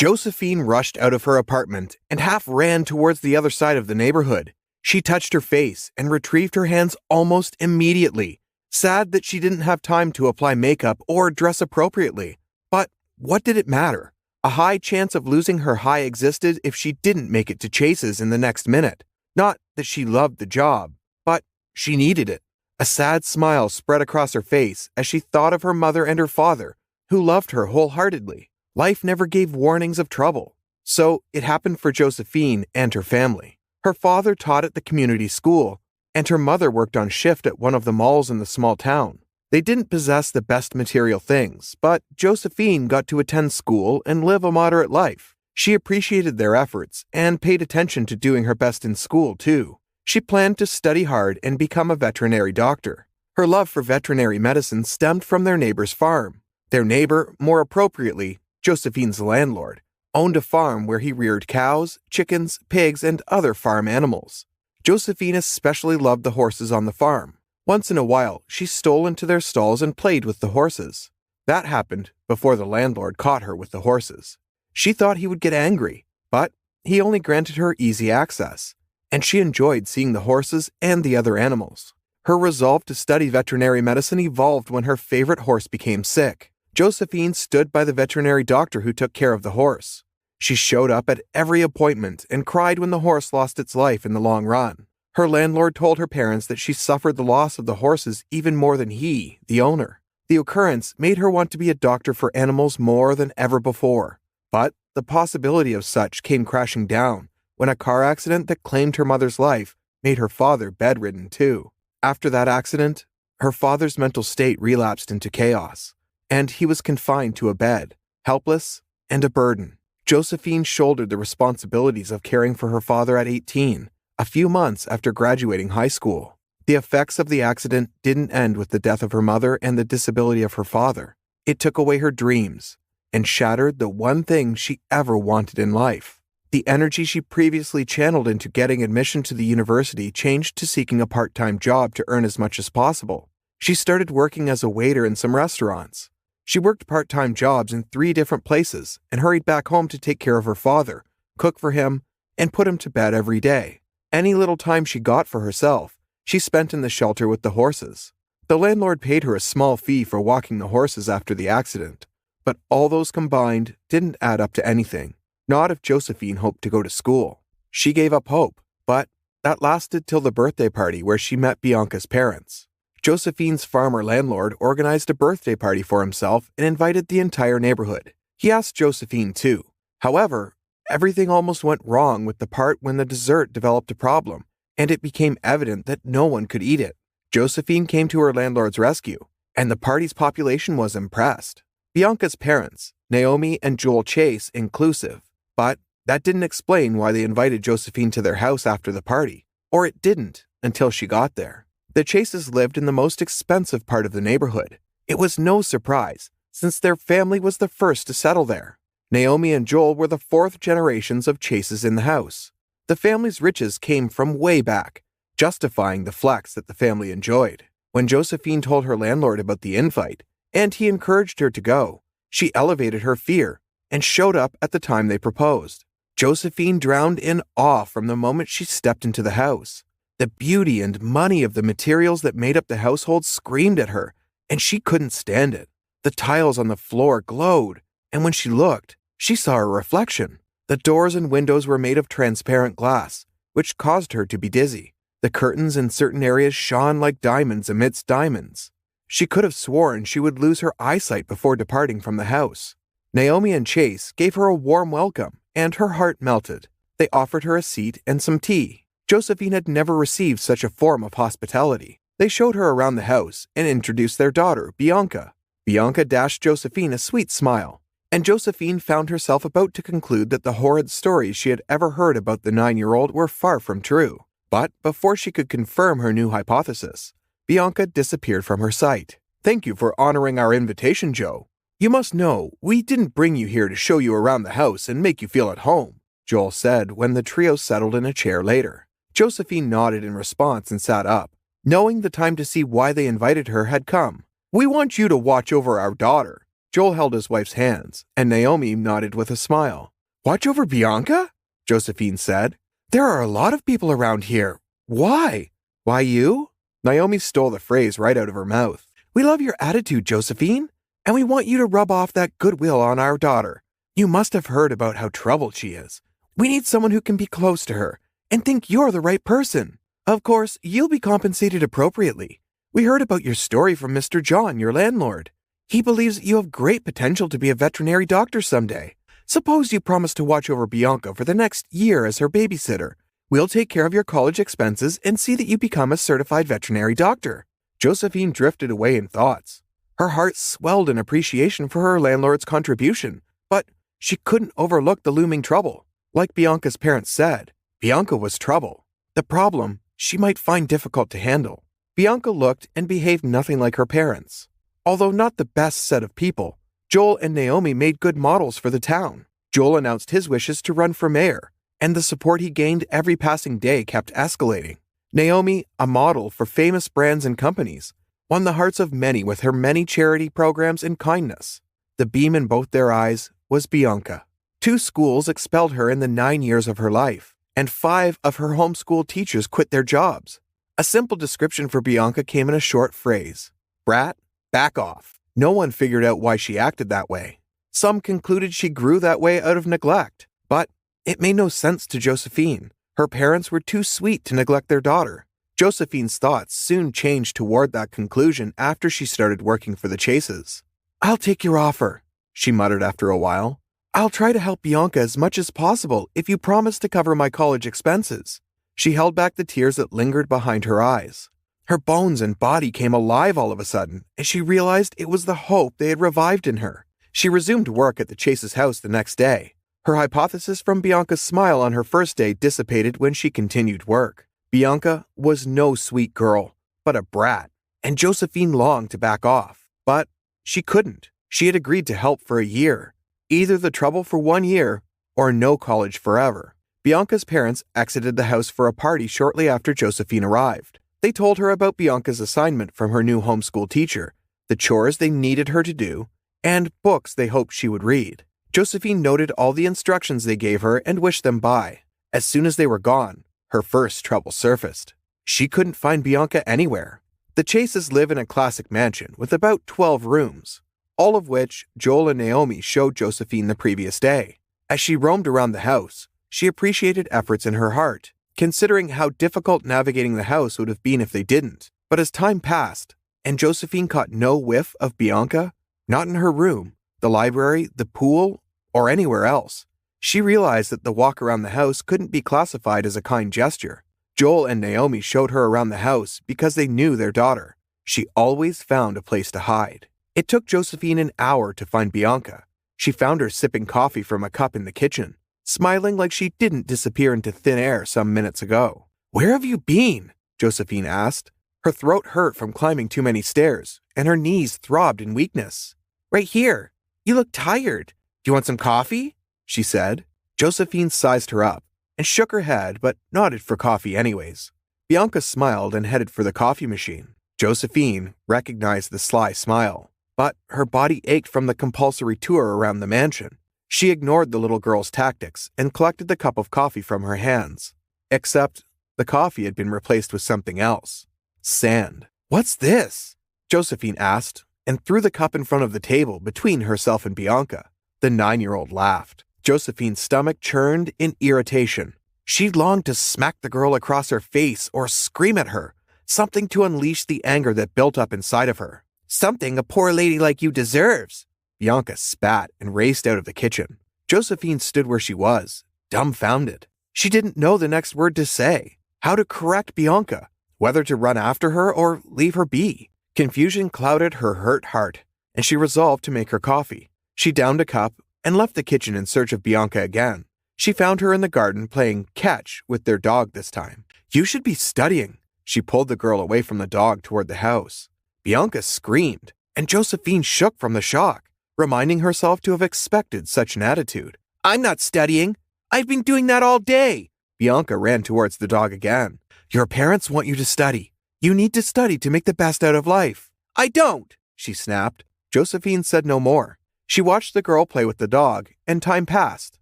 Josephine rushed out of her apartment and half ran towards the other side of the neighborhood. She touched her face and retrieved her hands almost immediately, sad that she didn't have time to apply makeup or dress appropriately. But what did it matter? A high chance of losing her high existed if she didn't make it to Chase's in the next minute. Not that she loved the job, but she needed it. A sad smile spread across her face as she thought of her mother and her father, who loved her wholeheartedly. Life never gave warnings of trouble. So it happened for Josephine and her family. Her father taught at the community school, and her mother worked on shift at one of the malls in the small town. They didn't possess the best material things, but Josephine got to attend school and live a moderate life. She appreciated their efforts and paid attention to doing her best in school, too. She planned to study hard and become a veterinary doctor. Her love for veterinary medicine stemmed from their neighbor's farm. Their neighbor, more appropriately, Josephine's landlord, owned a farm where he reared cows, chickens, pigs, and other farm animals. Josephine especially loved the horses on the farm. Once in a while, she stole into their stalls and played with the horses. That happened before the landlord caught her with the horses. She thought he would get angry, but he only granted her easy access, and she enjoyed seeing the horses and the other animals. Her resolve to study veterinary medicine evolved when her favorite horse became sick. Josephine stood by the veterinary doctor who took care of the horse. She showed up at every appointment and cried when the horse lost its life in the long run. Her landlord told her parents that she suffered the loss of the horses even more than he, the owner. The occurrence made her want to be a doctor for animals more than ever before. But the possibility of such came crashing down when a car accident that claimed her mother's life made her father bedridden too. After that accident, her father's mental state relapsed into chaos, and he was confined to a bed, helpless and a burden. Josephine shouldered the responsibilities of caring for her father at 18, a few months after graduating high school. The effects of the accident didn't end with the death of her mother and the disability of her father. It took away her dreams and shattered the one thing she ever wanted in life. The energy she previously channeled into getting admission to the university changed to seeking a part-time job to earn as much as possible. She started working as a waiter in some restaurants. She worked part-time jobs in 3 different places and hurried back home to take care of her father, cook for him, and put him to bed every day. Any little time she got for herself, she spent in the shelter with the horses. The landlord paid her a small fee for walking the horses after the accident, but all those combined didn't add up to anything, not if Josephine hoped to go to school. She gave up hope, but that lasted till the birthday party where she met Bianca's parents. Josephine's farmer landlord organized a birthday party for himself and invited the entire neighborhood. He asked Josephine too. However, everything almost went wrong with the part when the dessert developed a problem, and it became evident that no one could eat it. Josephine came to her landlord's rescue, and the party's population was impressed. Bianca's parents, Naomi and Joel Chase inclusive, but that didn't explain why they invited Josephine to their house after the party, or it didn't until she got there. The Chases lived in the most expensive part of the neighborhood. It was no surprise, since their family was the first to settle there. Naomi and Joel were the 4th generations of Chases in the house. The family's riches came from way back, justifying the flex that the family enjoyed. When Josephine told her landlord about the invite, and he encouraged her to go, she elevated her fear and showed up at the time they proposed. Josephine drowned in awe from the moment she stepped into the house. The beauty and money of the materials that made up the household screamed at her, and she couldn't stand it. The tiles on the floor glowed, and when she looked, she saw a reflection. The doors and windows were made of transparent glass, which caused her to be dizzy. The curtains in certain areas shone like diamonds amidst diamonds. She could have sworn she would lose her eyesight before departing from the house. Naomi and Chase gave her a warm welcome, and her heart melted. They offered her a seat and some tea. Josephine had never received such a form of hospitality. They showed her around the house and introduced their daughter, Bianca. Bianca dashed Josephine a sweet smile, and Josephine found herself about to conclude that the horrid stories she had ever heard about the 9-year-old were far from true. But before she could confirm her new hypothesis, Bianca disappeared from her sight. "Thank you for honoring our invitation, Joe. You must know, we didn't bring you here to show you around the house and make you feel at home," Joel said when the trio settled in a chair later. Josephine nodded in response and sat up, knowing the time to see why they invited her had come. "We want you to watch over our daughter." Joel held his wife's hands, and Naomi nodded with a smile. Watch over Bianca? Josephine said. There are a lot of people around here. Why? Why you? Naomi stole the phrase right out of her mouth. We love your attitude, Josephine, and we want you to rub off that goodwill on our daughter. You must have heard about how troubled she is. We need someone who can be close to her and think you're the right person. Of course, you'll be compensated appropriately. We heard about your story from Mr. John, your landlord. He believes you have great potential to be a veterinary doctor someday. Suppose you promise to watch over Bianca for the next year as her babysitter. We'll take care of your college expenses and see that you become a certified veterinary doctor. Josephine drifted away in thoughts. Her heart swelled in appreciation for her landlord's contribution, but she couldn't overlook the looming trouble. Like Bianca's parents said, Bianca was trouble. The problem she might find difficult to handle. Bianca looked and behaved nothing like her parents. Although not the best set of people, Joel and Naomi made good models for the town. Joel announced his wishes to run for mayor, and the support he gained every passing day kept escalating. Naomi, a model for famous brands and companies, won the hearts of many with her many charity programs and kindness. The beam in both their eyes was Bianca. 2 schools expelled her in the 9 years of her life, and 5 of her homeschool teachers quit their jobs. A simple description for Bianca came in a short phrase. Brat, back off. No one figured out why she acted that way. Some concluded she grew that way out of neglect, but it made no sense to Josephine. Her parents were too sweet to neglect their daughter. Josephine's thoughts soon changed toward that conclusion after she started working for the Chases. I'll take your offer, she muttered after a while. I'll try to help Bianca as much as possible if you promise to cover my college expenses. She held back the tears that lingered behind her eyes. Her bones and body came alive all of a sudden as she realized it was the hope they had revived in her. She resumed work at the Chase's house the next day. Her hypothesis from Bianca's smile on her first day dissipated when she continued work. Bianca was no sweet girl, but a brat, and Josephine longed to back off. But she couldn't. She had agreed to help for a year. Either the trouble for 1 year or no college forever. Bianca's parents exited the house for a party shortly after Josephine arrived. They told her about Bianca's assignment from her new homeschool teacher, the chores they needed her to do, and books they hoped she would read. Josephine noted all the instructions they gave her and wished them bye. As soon as they were gone, her first trouble surfaced. She couldn't find Bianca anywhere. The Chases live in a classic mansion with about 12 rooms, all of which Joel and Naomi showed Josephine the previous day. As she roamed around the house, she appreciated efforts in her heart, considering how difficult navigating the house would have been if they didn't. But as time passed, and Josephine caught no whiff of Bianca, not in her room, the library, the pool, or anywhere else, she realized that the walk around the house couldn't be classified as a kind gesture. Joel and Naomi showed her around the house because they knew their daughter. She always found a place to hide. It took Josephine an hour to find Bianca. She found her sipping coffee from a cup in the kitchen, smiling like she didn't disappear into thin air some minutes ago. Where have you been? Josephine asked. Her throat hurt from climbing too many stairs, and her knees throbbed in weakness. Right here. You look tired. Do you want some coffee? She said. Josephine sized her up and shook her head but nodded for coffee anyways. Bianca smiled and headed for the coffee machine. Josephine recognized the sly smile, but her body ached from the compulsory tour around the mansion. She ignored the little girl's tactics and collected the cup of coffee from her hands. Except the coffee had been replaced with something else. Sand. What's this? Josephine asked and threw the cup in front of the table between herself and Bianca. The 9-year-old laughed. Josephine's stomach churned in irritation. She longed to smack the girl across her face or scream at her, something to unleash the anger that built up inside of her. Something a poor lady like you deserves. Bianca spat and raced out of the kitchen. Josephine stood where she was, dumbfounded. She didn't know the next word to say, how to correct Bianca, whether to run after her or leave her be. Confusion clouded her hurt heart, and she resolved to make her coffee. She downed a cup and left the kitchen in search of Bianca again. She found her in the garden playing catch with their dog this time. You should be studying. She pulled the girl away from the dog toward the house. Bianca screamed, and Josephine shook from the shock, reminding herself to have expected such an attitude. I'm not studying. I've been doing that all day. Bianca ran towards the dog again. Your parents want you to study. You need to study to make the best out of life. I don't, she snapped. Josephine said no more. She watched the girl play with the dog, and time passed.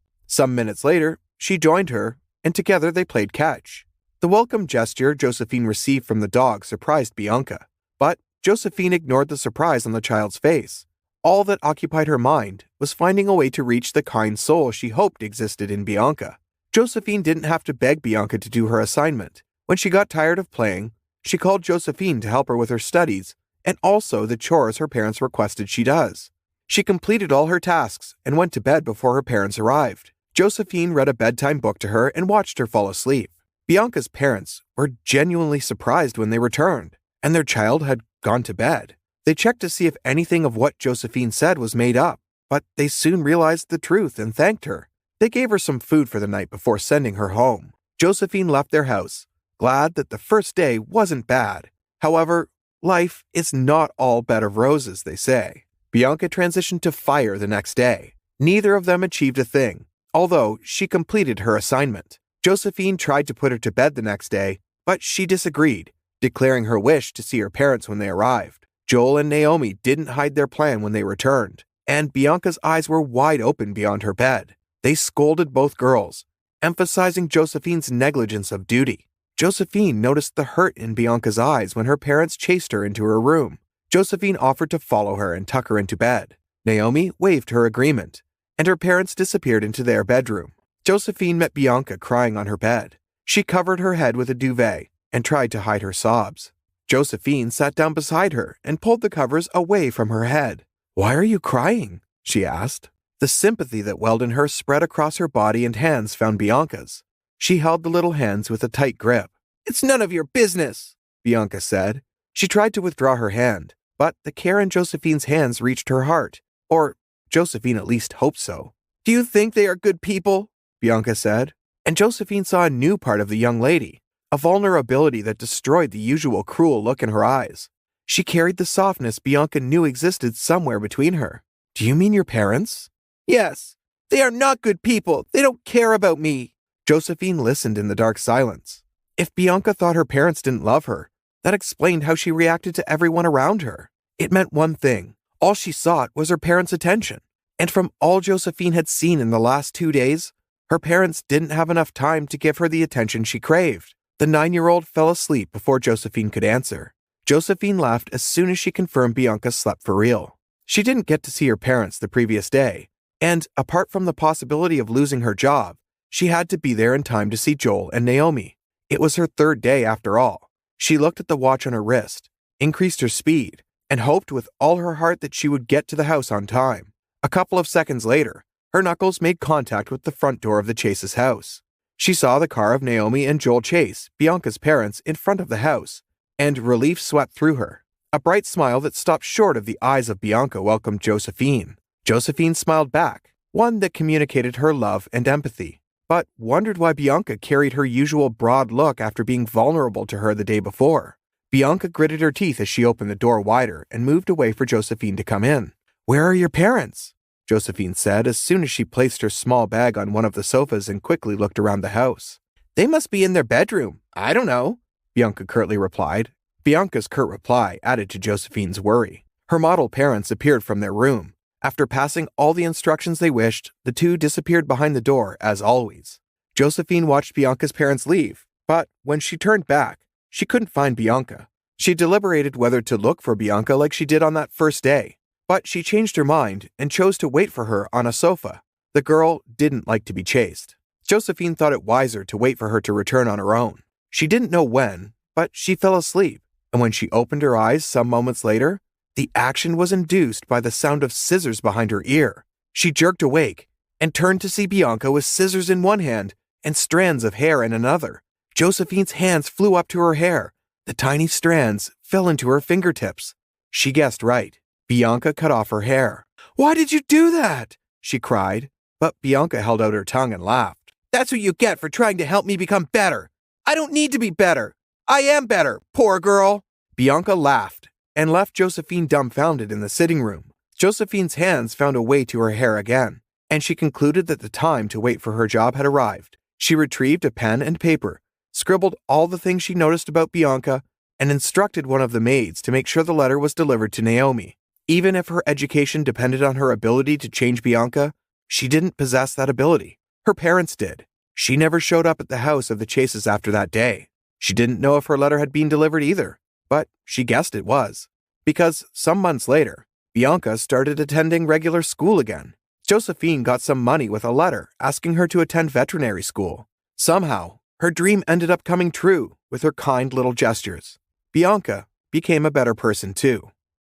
Some minutes later, she joined her, and together they played catch. The welcome gesture Josephine received from the dog surprised Bianca, but Josephine ignored the surprise on the child's face. All that occupied her mind was finding a way to reach the kind soul she hoped existed in Bianca. Josephine didn't have to beg Bianca to do her assignment. When she got tired of playing, she called Josephine to help her with her studies and also the chores her parents requested she does. She completed all her tasks and went to bed before her parents arrived. Josephine read a bedtime book to her and watched her fall asleep. Bianca's parents were genuinely surprised when they returned, and their child had gone to bed. They checked to see if anything of what Josephine said was made up, but they soon realized the truth and thanked her. They gave her some food for the night before sending her home. Josephine left their house, glad that the first day wasn't bad. However, life is not all bed of roses, they say. Bianca transitioned to fire the next day. Neither of them achieved a thing, although she completed her assignment. Josephine tried to put her to bed the next day, but she disagreed, declaring her wish to see her parents when they arrived. Joel and Naomi didn't hide their plan when they returned, and Bianca's eyes were wide open beyond her bed. They scolded both girls, emphasizing Josephine's negligence of duty. Josephine noticed the hurt in Bianca's eyes when her parents chased her into her room. Josephine offered to follow her and tuck her into bed. Naomi waved her agreement, and her parents disappeared into their bedroom. Josephine met Bianca crying on her bed. She covered her head with a duvet and tried to hide her sobs. Josephine sat down beside her and pulled the covers away from her head. "Why are you crying?" she asked. The sympathy that welled in her spread across her body, and hands found Bianca's. She held the little hands with a tight grip. "It's none of your business," Bianca said. She tried to withdraw her hand, but the care in Josephine's hands reached her heart, or Josephine at least hoped so. "Do you think they are good people?" Bianca said, and Josephine saw a new part of the young lady, a vulnerability that destroyed the usual cruel look in her eyes. She carried the softness Bianca knew existed somewhere between her. "Do you mean your parents?" "Yes. They are not good people. They don't care about me." Josephine listened in the dark silence. If Bianca thought her parents didn't love her, that explained how she reacted to everyone around her. It meant one thing. All she sought was her parents' attention. And from all Josephine had seen in the last 2 days, her parents didn't have enough time to give her the attention she craved. The 9-year-old fell asleep before Josephine could answer. Josephine laughed as soon as she confirmed Bianca slept for real. She didn't get to see her parents the previous day, and apart from the possibility of losing her job, she had to be there in time to see Joel and Naomi. It was her 3rd day after all. She looked at the watch on her wrist, increased her speed, and hoped with all her heart that she would get to the house on time. A couple of seconds later, her knuckles made contact with the front door of the Chase's house. She saw the car of Naomi and Joel Chase, Bianca's parents, in front of the house, and relief swept through her. A bright smile that stopped short of the eyes of Bianca welcomed Josephine. Josephine smiled back, one that communicated her love and empathy, but wondered why Bianca carried her usual broad look after being vulnerable to her the day before. Bianca gritted her teeth as she opened the door wider and moved away for Josephine to come in. "Where are your parents?" Josephine said as soon as she placed her small bag on one of the sofas and quickly looked around the house. "They must be in their bedroom. I don't know," Bianca curtly replied. Bianca's curt reply added to Josephine's worry. Her model parents appeared from their room. After passing all the instructions they wished, the two disappeared behind the door, as always. Josephine watched Bianca's parents leave, but when she turned back, she couldn't find Bianca. She deliberated whether to look for Bianca like she did on that first day, but she changed her mind and chose to wait for her on a sofa. The girl didn't like to be chased. Josephine thought it wiser to wait for her to return on her own. She didn't know when, but she fell asleep, and when she opened her eyes some moments later, the action was induced by the sound of scissors behind her ear. She jerked awake and turned to see Bianca with scissors in one hand and strands of hair in another. Josephine's hands flew up to her hair. The tiny strands fell into her fingertips. She guessed right. Bianca cut off her hair. "Why did you do that?" she cried, but Bianca held out her tongue and laughed. "That's what you get for trying to help me become better. I don't need to be better. I am better, poor girl." Bianca laughed and left Josephine dumbfounded in the sitting room. Josephine's hands found a way to her hair again, and she concluded that the time to wait for her job had arrived. She retrieved a pen and paper, scribbled all the things she noticed about Bianca, and instructed one of the maids to make sure the letter was delivered to Naomi. Even if her education depended on her ability to change Bianca, she didn't possess that ability. Her parents did. She never showed up at the house of the Chases after that day. She didn't know if her letter had been delivered either, but she guessed it was. Because some months later, Bianca started attending regular school again. Josephine got some money with a letter asking her to attend veterinary school. Somehow, her dream ended up coming true with her kind little gestures. Bianca became a better person too.